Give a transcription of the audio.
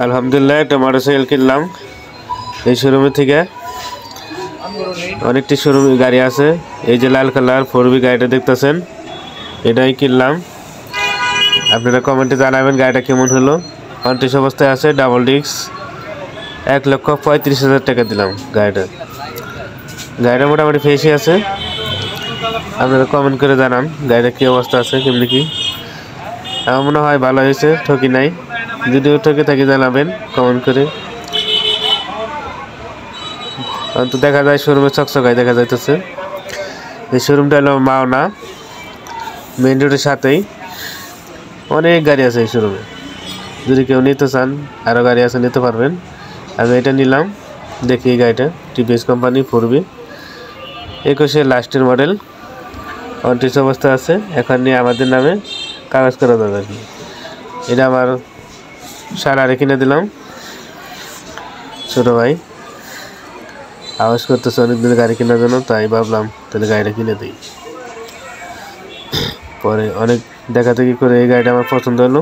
আলহামদুলিল্লাহ একটা মোটরসাইকেল কিনলাম এই শোরুমে থেকে। অনেকটি শোরুম গাড়ি আছে। এই যে লাল কালার 4B গাড়িটা দেখতেছেন, এটাই কিনলাম। আপনারা কমেন্টে জানাবেন গাড়িটা কেমন হলো। কন্টিস অবস্থায় আছে, ডাবল ডিস্ক। 1,35,000 টাকা দিলাম গাড়িটা মোটামুটি ফ্রেশই আছে। আপনারা কমেন্ট করে জানান গাড়িটা কী অবস্থা আছে, কেমনি কি। আমার মনে হয় ভালো হয়েছে, ঠকি নাই। যদিও ঠকে থাকি জানাবেন কমেন্ট করে। তো দেখা যায় শোরুমে চকচকায় দেখা যাইতেছে। এই শোরুমটা হলো মাওনা, মেইন রোডের সাথেই। অনেক গাড়ি আছে এই শোরুমে, যদি কেউ নিতে চান আরও গাড়ি আছে, নিতে পারবেন। আমি এটা নিলাম। দেখি এই গাড়িটা টিভিএস কোম্পানি 4B 21 লাস্টের মডেল। কন্টিস অবস্থা আছে। এখন নিয়ে আমাদের নামে কাগজ করা যাবে আর কি। এটা আমার সারারে কিনে দিলাম, ছোটো ভাই আওয়াজ করতেছে অনেকদিন গাড়ি কেনার জন্য, তাই ভাবলাম তাহলে গাড়িটা কিনে দিই। পরে অনেক দেখাদেখি করে এই গাড়িটা আমার পছন্দ হলো।